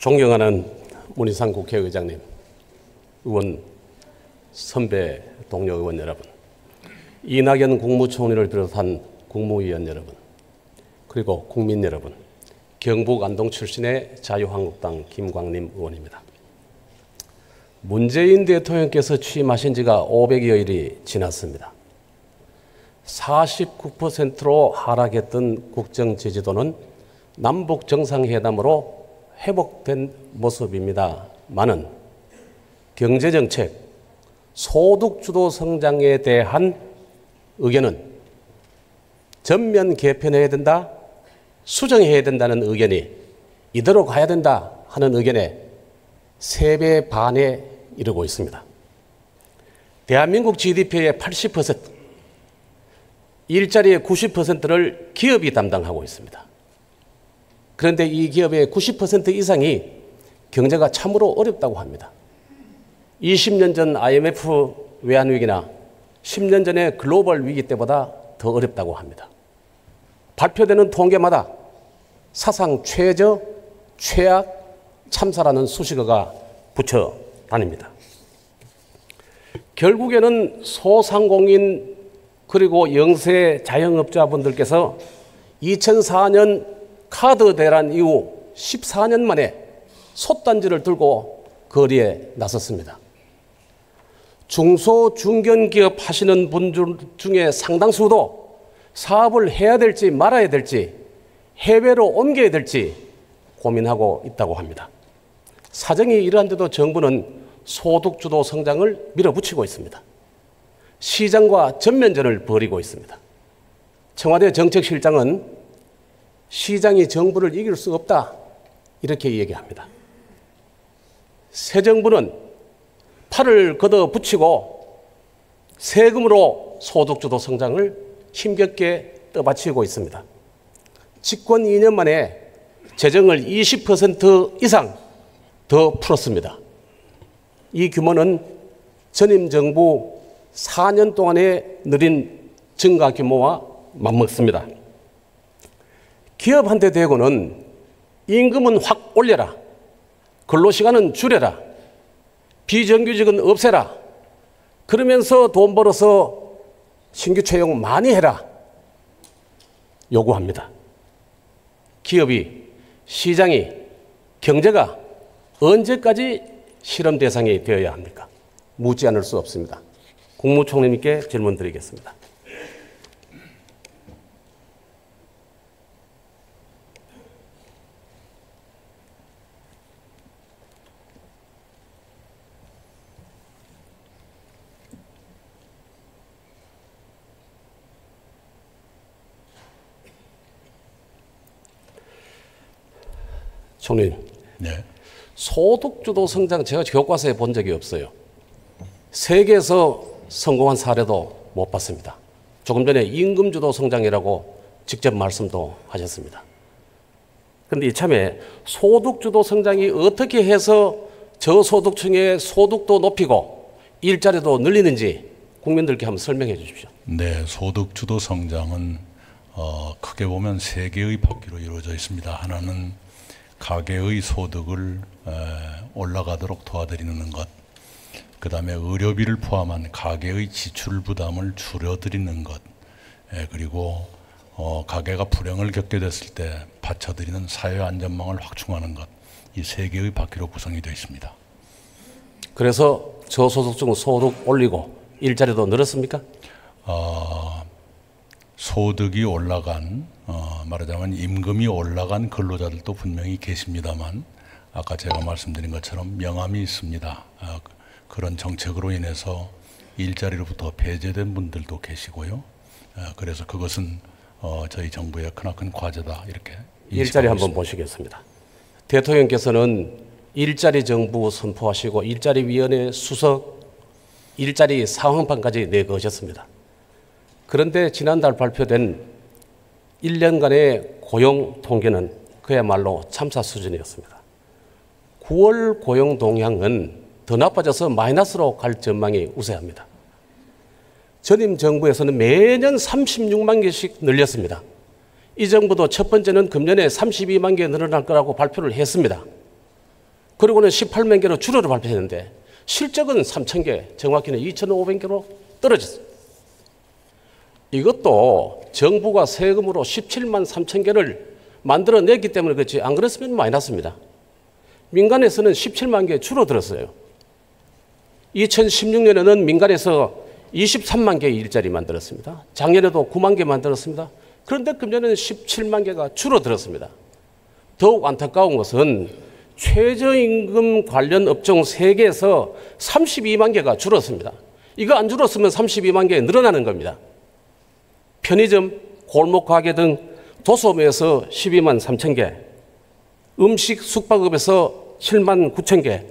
존경하는 문희상 국회의장님, 의원 선배 동료 의원 여러분, 이낙연 국무총리를 비롯한 국무위원 여러분, 그리고 국민 여러분, 경북 안동 출신의 자유한국당 김광림 의원입니다. 문재인 대통령께서 취임하신 지가 500여일이 지났습니다. 49%로 하락했던 국정 지지도는 남북 정상회담으로 회복된 모습입니다만은 경제정책, 소득주도 성장에 대한 의견은 전면 개편해야 된다, 수정해야 된다는 의견이 이대로 가야 된다 하는 의견에 3배 반에 이르고 있습니다. 대한민국 GDP의 80%, 일자리의 90%를 기업이 담당하고 있습니다. 그런데 이 기업의 90% 이상이 경제가 참으로 어렵다고 합니다. 20년 전 IMF 외환위기나 10년 전의 글로벌 위기 때보다 더 어렵다고 합니다. 발표되는 통계마다 사상 최저, 최악, 참사라는 수식어가 붙여 다닙니다. 결국에는 소상공인 그리고 영세 자영업자분들께서 2004년 카드 대란 이후 14년 만에 솥단지를 들고 거리에 나섰습니다. 중소 중견기업 하시는 분들 중에 상당수도 사업을 해야 될지 말아야 될지 해외로 옮겨야 될지 고민하고 있다고 합니다. 사정이 이러한데도 정부는 소득주도 성장을 밀어붙이고 있습니다. 시장과 전면전을 벌이고 있습니다. 청와대 정책실장은 시장이 정부를 이길 수 없다 이렇게 얘기합니다. 새 정부는 팔을 걷어붙이고 세금으로 소득주도 성장을 힘겹게 떠받치고 있습니다. 집권 2년 만에 재정을 20% 이상 더 풀었습니다. 이 규모는 전임 정부 4년 동안의 느린 증가 규모와 맞먹습니다. 기업한테 대고는 임금은 확 올려라, 근로시간은 줄여라, 비정규직은 없애라, 그러면서 돈 벌어서 신규 채용 많이 해라 요구합니다. 기업이, 시장이, 경제가 언제까지 실험 대상이 되어야 합니까? 묻지 않을 수 없습니다. 국무총리님께 질문 드리겠습니다. 총리님, 네. 소득주도 성장 제가 교과서에 본 적이 없어요. 세계에서 성공한 사례도 못 봤습니다. 조금 전에 임금주도 성장이라고 직접 말씀도 하셨습니다. 그런데 이참에 소득주도 성장이 어떻게 해서 저소득층의 소득도 높이고 일자리도 늘리는지 국민들께 한번 설명해 주십시오. 네, 소득주도 성장은 크게 보면 3개의 바퀴로 이루어져 있습니다. 하나는 가계의 소득을 올라가도록 도와드리는 것, 그 다음에 의료비를 포함한 가계의 지출 부담을 줄여드리는 것, 그리고 가계가 불행을 겪게 됐을 때 받쳐드리는 사회안전망을 확충하는 것, 이 3개의 바퀴로 구성이 되어 있습니다. 그래서 저소득층 소득 올리고 일자리도 늘었습니까? 소득이 올라간, 말하자면 임금이 올라간 근로자들도 분명히 계십니다만 아까 제가 말씀드린 것처럼 명암이 있습니다. 그런 정책으로 인해서 일자리로부터 배제된 분들도 계시고요. 그래서 그것은 저희 정부의 크나큰 과제다 이렇게 일자리 한번 보시겠습니다. 대통령께서는 일자리 정부 선포하시고 일자리위원회 수석, 일자리 상황판까지 내거셨습니다. 그런데 지난달 발표된 1년간의 고용 통계는 그야말로 참사 수준이었습니다. 9월 고용 동향은 더 나빠져서 마이너스로 갈 전망이 우세합니다. 전임 정부에서는 매년 36만 개씩 늘렸습니다. 이 정부도 첫 번째는 금년에 32만 개 늘어날 거라고 발표를 했습니다. 그리고는 18만 개로 줄어를 발표했는데 실적은 3천 개, 정확히는 2,500개로 떨어졌어요. 이것도 정부가 세금으로 17만 3천 개를 만들어냈기 때문에 그렇지 안 그랬으면 많이 났습니다. 민간에서는 17만 개 줄어들었어요. 2016년에는 민간에서 23만 개의 일자리 만들었습니다. 작년에도 9만 개 만들었습니다. 그런데 금년에는 17만 개가 줄어들었습니다. 더욱 안타까운 것은 최저임금 관련 업종 3개에서 32만 개가 줄었습니다. 이거 안 줄었으면 32만 개 늘어나는 겁니다. 편의점, 골목가게 등 도소매에서 12만 3천 개, 음식 숙박업에서 7만 9천 개,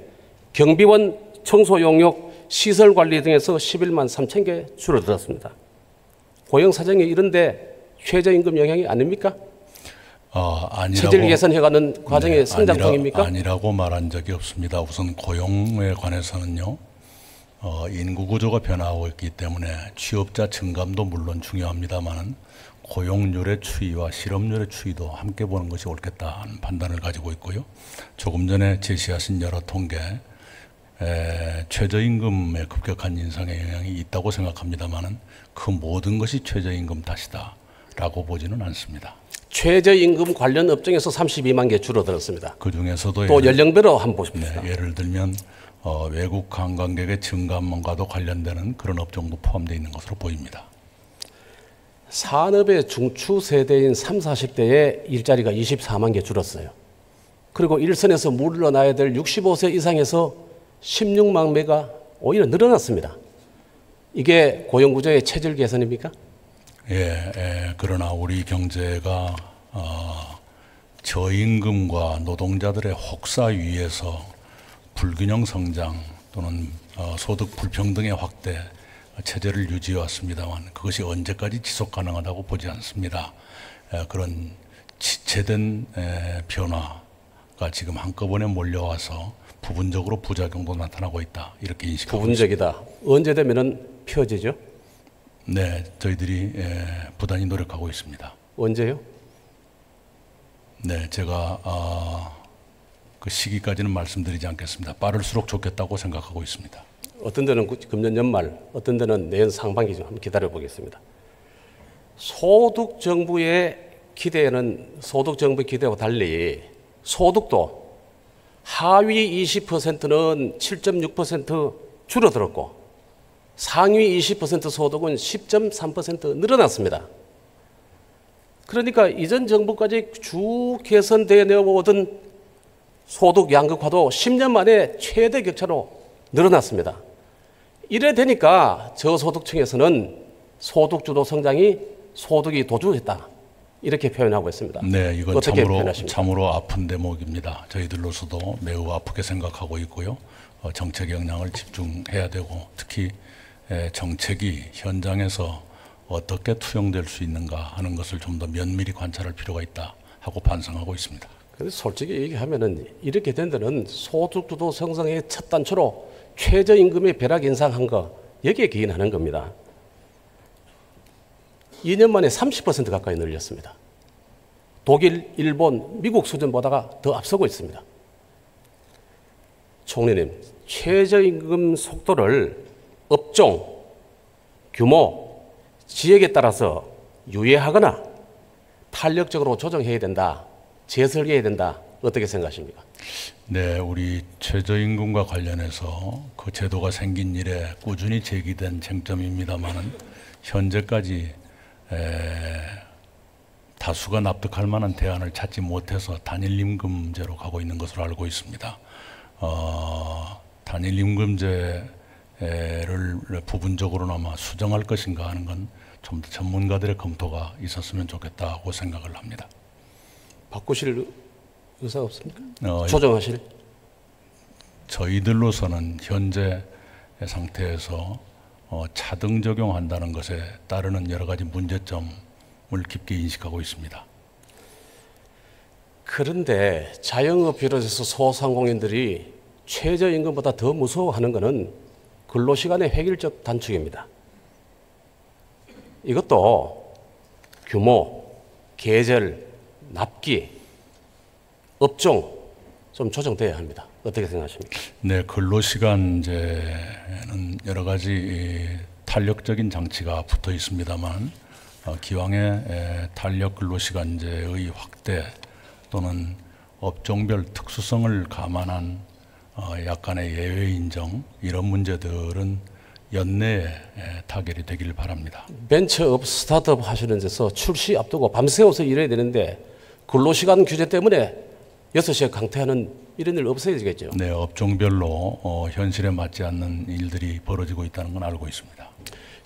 경비원, 청소용역, 시설관리 등에서 11만 3천 개 줄어들었습니다. 고용사정이 이런데 최저임금 영향이 아닙니까? 체질 개선해가는 과정의 성장통입니까? 아니라고 말한 적이 없습니다. 우선 고용에 관해서는요. 인구 구조가 변화하고 있기 때문에 취업자 증감도 물론 중요합니다만 고용률의 추이와 실업률의 추이도 함께 보는 것이 옳겠다는 판단을 가지고 있고요. 조금 전에 제시하신 여러 통계 최저임금의 급격한 인상의 영향이 있다고 생각합니다만 그 모든 것이 최저임금 탓이다라고 보지는 않습니다. 최저임금 관련 업종에서 32만 개 줄어들었습니다. 그 중에서도 또 연령별로 한번 보십시오. 네, 예를 들면 외국 관광객의 증감과도 관련되는 그런 업종도 포함되어 있는 것으로 보입니다. 산업의 중추 세대인 30, 40대의 일자리가 24만 개 줄었어요. 그리고 일선에서 물러나야 될 65세 이상에서 16만 명가 오히려 늘어났습니다. 이게 고용구조의 체질 개선입니까? 그러나 우리 경제가 저임금과 노동자들의 혹사 위에서 불균형 성장 또는 소득 불평등의 확대 체제를 유지해 왔습니다만 그것이 언제까지 지속 가능하다고 보지 않습니다. 그런 지체된 변화가 지금 한꺼번에 몰려와서 부분적으로 부작용도 나타나고 있다 이렇게 인식하고 부분적이다. 있습니다. 언제 되면은 펴지죠? 네, 저희들이 부단히 노력하고 있습니다. 언제요? 네, 제가 그 시기까지는 말씀드리지 않겠습니다. 빠를수록 좋겠다고 생각하고 있습니다. 어떤 데는 금년 연말, 어떤 데는 내년 상반기 좀 한번 기다려 보겠습니다. 소득 정부의 기대는 소득 정부 기대와 달리 소득도 하위 20%는 7.6% 줄어들었고 상위 20% 소득은 10.3% 늘어났습니다. 그러니까 이전 정부까지 쭉 개선되어 내오던 소득 양극화도 10년 만에 최대 격차로 늘어났습니다. 이래 되니까 저소득층에서는 소득주도 성장이 소득이 도주했다. 이렇게 표현하고 있습니다. 네, 이건 참으로 아픈 대목입니다. 저희들로서도 매우 아프게 생각하고 있고요. 정책 역량을 집중해야 되고 특히 정책이 현장에서 어떻게 투영될 수 있는가 하는 것을 좀 더 면밀히 관찰할 필요가 있다 하고 반성하고 있습니다. 그래서 솔직히 얘기하면은 이렇게 된 데는 소득주도 성장의 첫 단초로 최저임금의 벼락 인상한 거 여기에 기인하는 겁니다. 2년 만에 30% 가까이 늘렸습니다. 독일, 일본, 미국 수준보다가 더 앞서고 있습니다. 총리님, 최저임금 속도를 업종, 규모, 지역에 따라서 유예하거나 탄력적으로 조정해야 된다, 재설계해야 된다. 어떻게 생각하십니까? 네, 우리 최저임금과 관련해서 그 제도가 생긴 이래 꾸준히 제기된 쟁점입니다만은 현재까지 다수가 납득할 만한 대안을 찾지 못해서 단일임금제로 가고 있는 것으로 알고 있습니다. 단일임금제를 부분적으로나마 수정할 것인가 하는 건 좀 더 전문가들의 검토가 있었으면 좋겠다고 생각을 합니다. 바꾸실 의사 없습니까? 조정하실? 저희들로서는 현재 상태에서 차등 적용한다는 것에 따르는 여러 가지 문제점을 깊게 인식하고 있습니다. 그런데 자영업 비롯해서 소상공인들이 최저임금보다 더 무서워하는 것은 근로시간의 획일적 단축입니다. 이것도 규모, 계절, 납기, 업종 좀 조정돼야 합니다. 어떻게 생각하십니까? 네, 근로시간제는 여러 가지 탄력적인 장치가 붙어 있습니다만 기왕에 탄력 근로시간제의 확대 또는 업종별 특수성을 감안한 약간의 예외 인정 이런 문제들은 연내에 타결이 되길 바랍니다. 벤처업, 스타트업 하시는 데서 출시 앞두고 밤새워서 일해야 되는데 근로시간 규제 때문에 6시에 강퇴하는 이런 일 없어야겠죠. 네, 업종별로 현실에 맞지 않는 일들이 벌어지고 있다는 건 알고 있습니다.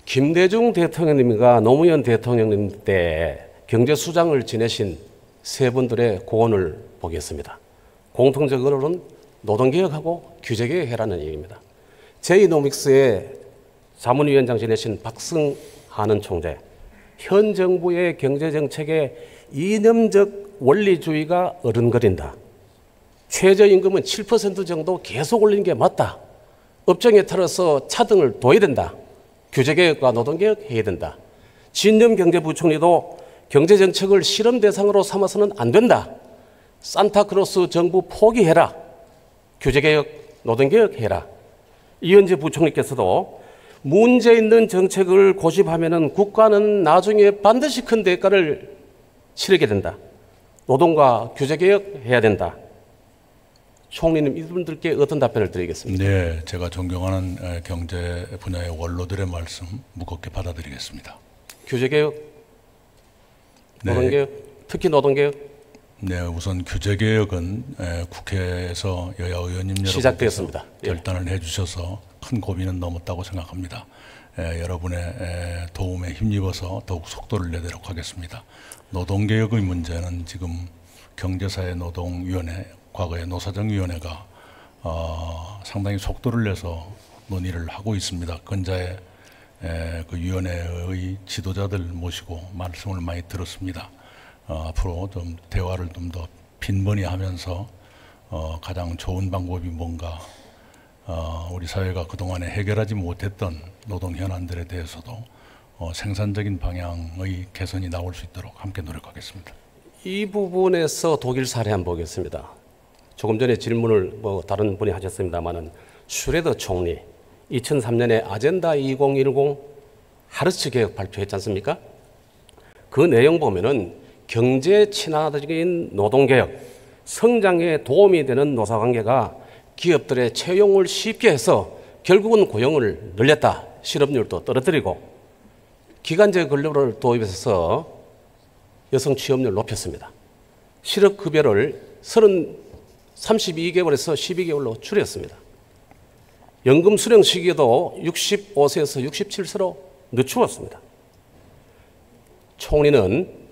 김대중 대통령님과 노무현 대통령님 때 경제수장을 지내신 세 분들의 고언을 보겠습니다. 공통적으로는 노동개혁하고 규제개혁해라는 얘기입니다. 제이노믹스의 자문위원장 지내신 박승하는 총재, 현 정부의 경제정책에 이념적 원리주의가 어른거린다. 최저임금은 7% 정도 계속 올리는 게 맞다. 업종에 따라서 차등을 둬야 된다. 규제개혁과 노동개혁 해야 된다. 진념경제부총리도 경제정책을 실험 대상으로 삼아서는 안 된다. 산타크로스 정부 포기해라. 규제개혁, 노동개혁 해라. 이현재 부총리께서도 문제 있는 정책을 고집하면 국가는 나중에 반드시 큰 대가를 치르게 된다. 노동과 규제개혁 해야 된다. 총리님, 이분들께 어떤 답변을 드리겠습니까? 네, 제가 존경하는 경제 분야의 원로들의 말씀 무겁게 받아들이겠습니다. 규제개혁, 네. 노동개혁, 특히 노동개혁 네, 우선 규제개혁은 국회에서 여야 의원님 여러분께서 시작되었습니다. 결단을 해주셔서 큰 고민은 넘었다고 생각합니다. 여러분의 도움에 힘입어서 더욱 속도를 내도록 하겠습니다. 노동개혁의 문제는 지금 경제사회노동위원회, 과거의 노사정위원회가 상당히 속도를 내서 논의를 하고 있습니다. 근자에 그 위원회의 지도자들 모시고 말씀을 많이 들었습니다. 앞으로 좀 대화를 좀 더 빈번히 하면서 가장 좋은 방법이 뭔가 우리 사회가 그동안에 해결하지 못했던 노동 현안들에 대해서도 생산적인 방향의 개선이 나올 수 있도록 함께 노력하겠습니다. 이 부분에서 독일 사례 한번 보겠습니다. 조금 전에 질문을 다른 분이 하셨습니다만은 슈레더 총리 2003년에 아젠다 2010 하르츠 개혁 발표했지 않습니까? 그 내용 보면은 경제 친화적인 노동개혁, 성장에 도움이 되는 노사관계가 기업들의 채용을 쉽게 해서 결국은 고용을 늘렸다. 실업률도 떨어뜨리고 기간제 근로를 도입해서 여성 취업률을 높였습니다. 실업급여를 32개월에서 12개월로 줄였습니다. 연금 수령 시기도 65세에서 67세로 늦추었습니다. 총리는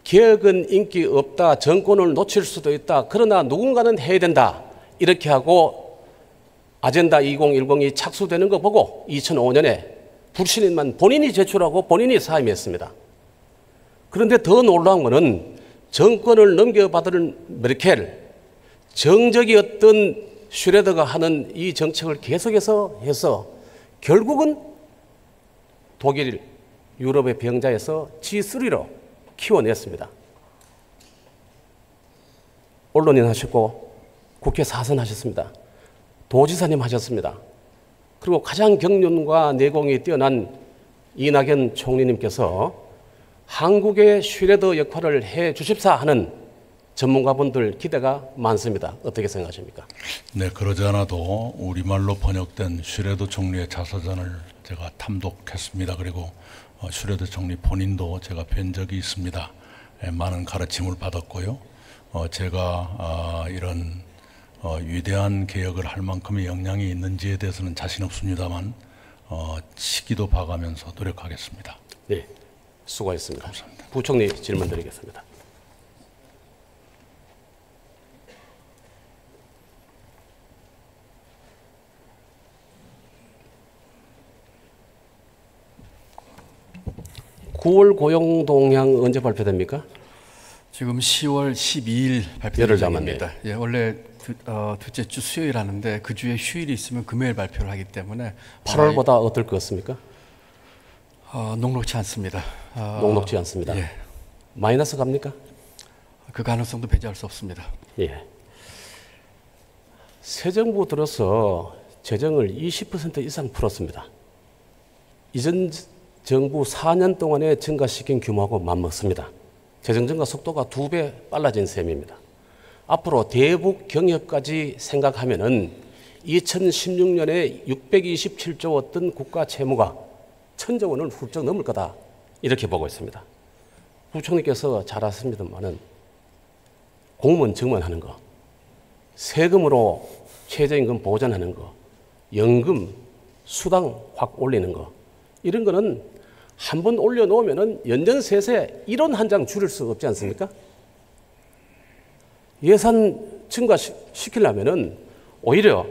개혁은 인기 없다, 정권을 놓칠 수도 있다, 그러나 누군가는 해야 된다 이렇게 하고 아젠다 2010이 착수되는 거 보고 2005년에 불신임만 본인이 제출하고 본인이 사임했습니다. 그런데 더 놀라운 것은 정권을 넘겨받은 메르켈, 정적이었던 슈레더가 하는 이 정책을 계속해서 해서 결국은 독일, 유럽의 병자에서 G3로 키워냈습니다. 언론인 하셨고 국회 사선하셨습니다. 도지사님 하셨습니다. 그리고 가장 경륜과 내공이 뛰어난 이낙연 총리님께서 한국의 슈레더 역할을 해 주십사 하는 전문가분들 기대가 많습니다. 어떻게 생각하십니까? 네, 그러지 않아도 우리말로 번역된 슈레더 총리의 자서전을 제가 탐독했습니다. 그리고 슈레더 총리 본인도 제가 뵌 적이 있습니다. 많은 가르침을 받았고요. 제가 이런 위대한 개혁을 할 만큼의 역량이 있는지에 대해서는 자신 없습니다만 시기도 봐가면서 노력하겠습니다. 네, 수고하셨습니다. 감사합니다. 부총리 질문 드리겠습니다. (9월) 고용 동향 언제 발표됩니까? 지금 10월 12일 발표 열흘 예정입니다. 예, 원래 둘째 주 수요일 하는데 그 주에 휴일이 있으면 금요일 발표를 하기 때문에 8월보다 어떨 것 같습니까? 녹록지 않습니다. 녹록지 않습니다. 예, 마이너스 갑니까? 그 가능성도 배제할 수 없습니다. 예. 새 정부 들어서 재정을 20% 이상 풀었습니다. 이전 정부 4년 동안에 증가시킨 규모하고 맞먹습니다. 재정 증가 속도가 2배 빨라진 셈입니다. 앞으로 대북 경협까지 생각하면은 2016년에 627조였던 국가 채무가 1,000조 원을 훌쩍 넘을 거다, 이렇게 보고 있습니다. 부총리께서 잘 아십니다만은 공무원 증원하는 거, 세금으로 최저임금 보전하는 거, 연금, 수당 확 올리는 거, 이런 거는 한 번 올려놓으면 연전세세 1원 한 장 줄일 수 없지 않습니까? 예산 증가시키려면 오히려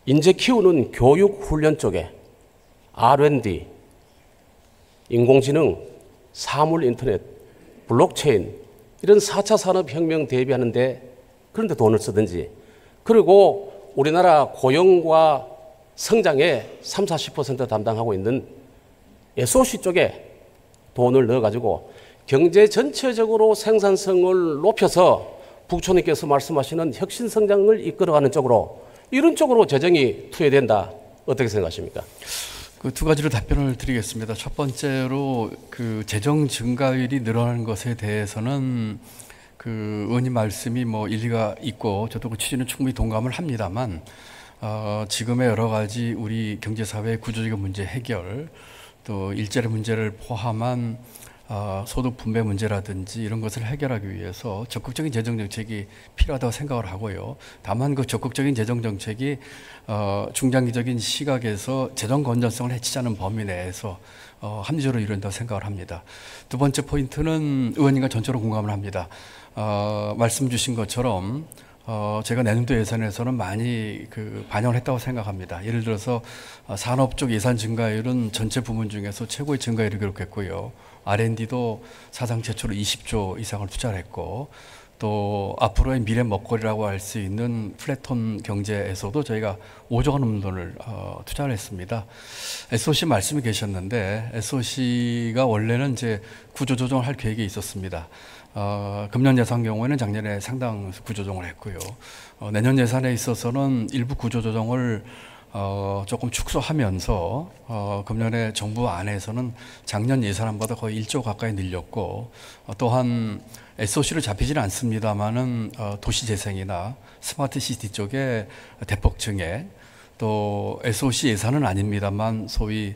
인재 키우는 교육 훈련 쪽에 R&D, 인공지능, 사물 인터넷, 블록체인, 이런 4차 산업혁명 대비하는데 그런 데 돈을 쓰든지, 그리고 우리나라 고용과 성장의 30-40% 담당하고 있는 SOC 쪽에 돈을 넣어가지고 경제 전체적으로 생산성을 높여서 부총리께서 말씀하시는 혁신 성장을 이끌어가는 쪽으로, 이런 쪽으로 재정이 투여된다. 어떻게 생각하십니까? 그 두 가지로 답변을 드리겠습니다. 첫 번째로 그 재정 증가율이 늘어나는 것에 대해서는 그 의원님 말씀이 뭐 일리가 있고 저도 그 취지는 충분히 동감을 합니다만, 지금의 여러 가지 우리 경제사회의 구조적인 문제 해결, 또 일자리 문제를 포함한 소득 분배 문제라든지 이런 것을 해결하기 위해서 적극적인 재정 정책이 필요하다고 생각을 하고요. 다만 그 적극적인 재정 정책이 중장기적인 시각에서 재정 건전성을 해치지 않은 범위 내에서 합리적으로 이룬다고 생각을 합니다. 두 번째 포인트는 의원님과 전적으로 공감을 합니다. 말씀 주신 것처럼 제가 내년도 예산에서는 많이 반영을 했다고 생각합니다. 예를 들어서 산업 쪽 예산 증가율은 전체 부문 중에서 최고의 증가율을 기록했고요. R&D도 사상 최초로 20조 이상을 투자를 했고, 또 앞으로의 미래 먹거리라고 할 수 있는 플랫폼 경제에서도 저희가 5조가 넘는 돈을 투자를 했습니다. SOC 말씀이 계셨는데, SOC가 원래는 이제 구조 조정을 할 계획이 있었습니다. 금년 예산 경우에는 작년에 상당 구조 조정을 했고요. 내년 예산에 있어서는 일부 구조 조정을 조금 축소하면서 금년에 정부 안에서는 작년 예산안보다 거의 1조 가까이 늘렸고, 또한 SOC로 잡히지는 않습니다만은 도시재생이나 스마트 시티 쪽에 대폭 증액, 또 SOC 예산은 아닙니다만 소위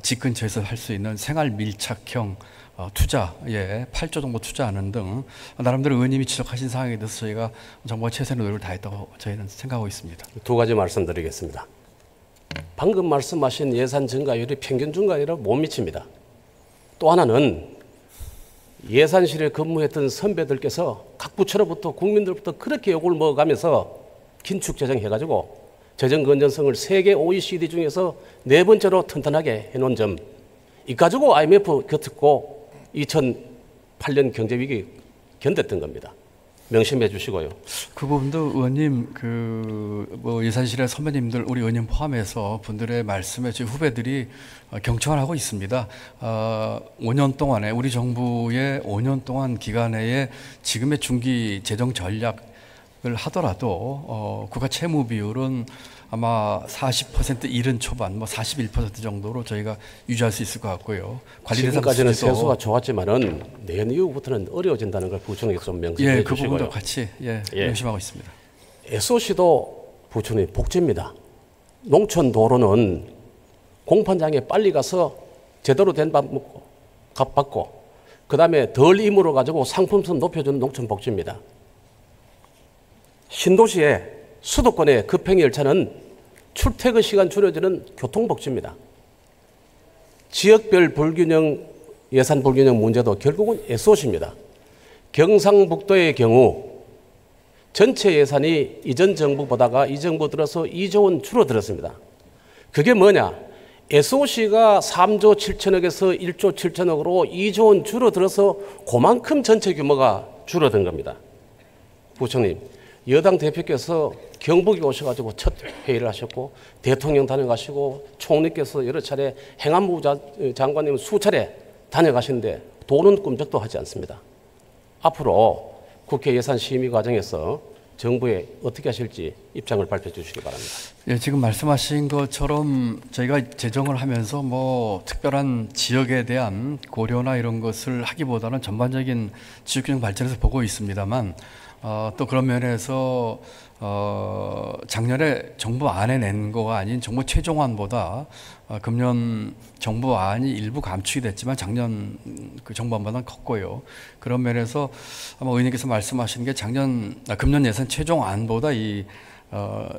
집 근처에서 할 수 있는 생활 밀착형 투자에 8조 정도 투자하는 등 나름대로 의원님이 지적하신 사항에 대해서 저희가 정부가 최선의 노력을 다했다고 저희는 생각하고 있습니다. 두 가지 말씀드리겠습니다. 방금 말씀하신 예산 증가율이 평균 증가율에 못 미칩니다. 또 하나는 예산실에 근무했던 선배들께서 각 부처로부터 국민들부터 그렇게 욕을 먹어가면서 긴축 재정해가지고 재정 건전성을 세계 OECD 중에서 4번째로 튼튼하게 해놓은 점, 이 가지고 IMF 곁듣고 2008년 경제위기 견뎠던 겁니다. 명심해 주시고요. 그 부분도 의원님, 뭐 예산실의 선배님들, 우리 의원님 포함해서 분들의 말씀에 저희 후배들이 경청을 하고 있습니다. 5년 동안에, 우리 정부의 5년 동안 기간내에 지금의 중기 재정 전략을 하더라도 국가 채무 비율은 아마 40% 이른 초반, 뭐 41% 정도로 저희가 유지할 수 있을 것 같고요. 지금까지는 세수가 좋았지만은 내년 이후부터는 어려워진다는 걸 부총리께서 좀 명심해 주시고요. 그 부분도 같이 명심하고 있습니다. SOC도 부총리 복지입니다. 농촌 도로는 공판장에 빨리 가서 제대로 된 밥 먹고 값 받고, 그 다음에 덜 임으로 가지고 상품성 높여주는 농촌 복지입니다. 신도시에 수도권의 급행 열차는 출퇴근 시간 줄여주는 교통복지입니다. 지역별 불균형, 예산 불균형 문제도 결국은 SOC입니다. 경상북도의 경우 전체 예산이 이전 정부보다가 이 정부 들어서 2조 원 줄어들었습니다. 그게 뭐냐? SOC가 3조 7천억에서 1조 7천억으로 2조 원 줄어들어서 그만큼 전체 규모가 줄어든 겁니다. 부총님, 여당 대표께서 경북에 오셔가지고 첫 회의를 하셨고, 대통령 다녀가시고, 총리께서 여러 차례, 행안부 장관님 수차례 다녀가시는데 돈은 꿈쩍도 하지 않습니다. 앞으로 국회 예산 심의 과정에서 정부에 어떻게 하실지 입장을 발표해 주시기 바랍니다. 예, 지금 말씀하신 것처럼 저희가 재정을 하면서 뭐 특별한 지역에 대한 고려나 이런 것을 하기보다는 전반적인 지역균형 발전에서 보고 있습니다만 또 그런 면에서 작년에 정부안에 낸 거가 아닌 정부 최종안보다 금년 정부안이 일부 감축이 됐지만 작년 그 정부안보다는 컸고요. 그런 면에서 아마 의원님께서 말씀하신 게 금년 예산 최종안보다 이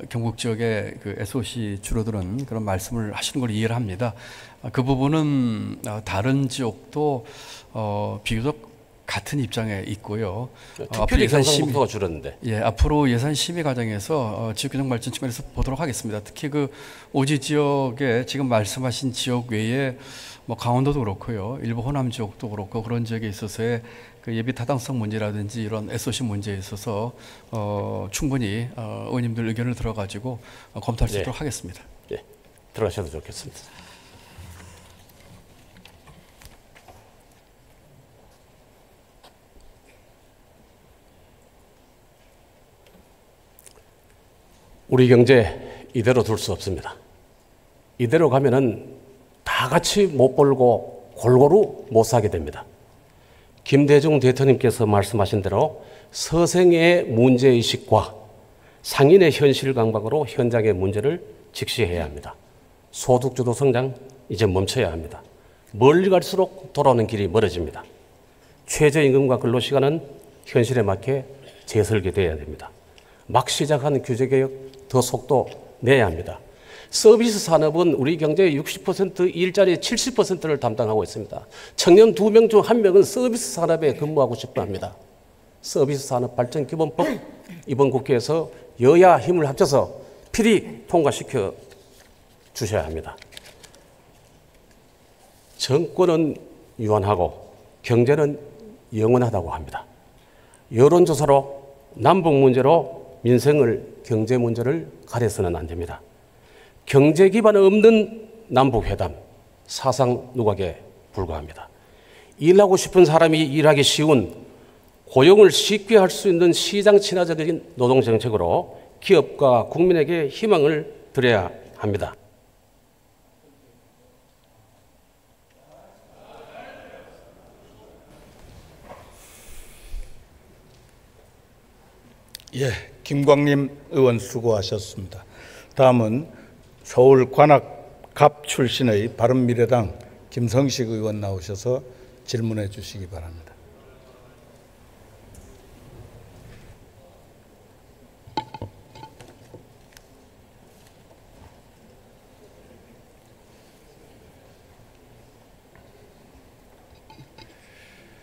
경북 지역의 그 SOC 줄어드는 그런 말씀을 하시는 걸 이해를 합니다. 그 부분은 다른 지역도 비교적 같은 입장에 있고요. 특별히 경상북도가 줄었는데. 예, 앞으로 예산 심의 과정에서 지역균형 발전 측면에서 보도록 하겠습니다. 특히 그 오지 지역에 지금 말씀하신 지역 외에 뭐 강원도도 그렇고요, 일부 호남 지역도 그렇고 그런 지역에 있어서의 그 예비 타당성 문제라든지 이런 SOC 문제에 있어서 충분히 의원님들 의견을 들어가지고 검토할 수 있도록 하겠습니다. 예, 들어가셔도 좋겠습니다. 우리 경제 이대로 둘 수 없습니다. 이대로 가면은 다 같이 못 벌고 골고루 못 사게 됩니다. 김대중 대통령께서 말씀하신 대로 서생의 문제의식과 상인의 현실 감각으로 현장의 문제를 직시해야 합니다. 소득주도 성장 이제 멈춰야 합니다. 멀리 갈수록 돌아오는 길이 멀어집니다. 최저임금과 근로시간은 현실에 맞게 재설계돼야 됩니다. 막 시작한 규제개혁 더 속도 내야 합니다. 서비스 산업은 우리 경제의 60%, 일자리의 70%를 담당하고 있습니다. 청년 2명 중 1명은 서비스 산업에 근무하고 싶어 합니다. 서비스 산업 발전 기본법 이번 국회에서 여야 힘을 합쳐서 필히 통과시켜 주셔야 합니다. 정권은 유한하고 경제는 영원하다고 합니다. 여론조사로 남북 문제로 민생을 경제 문제를 가려서는 안 됩니다. 경제 기반 없는 남북회담 사상 누각에 불과합니다. 일하고 싶은 사람이 일하기 쉬운 고용을 쉽게 할 수 있는 시장 친화적인 노동 정책으로 기업과 국민에게 희망을 드려야 합니다. 예, 김광림 의원 수고하셨습니다. 다음은 서울 관악갑 출신의 바른미래당 김성식 의원 나오셔서 질문해 주시기 바랍니다.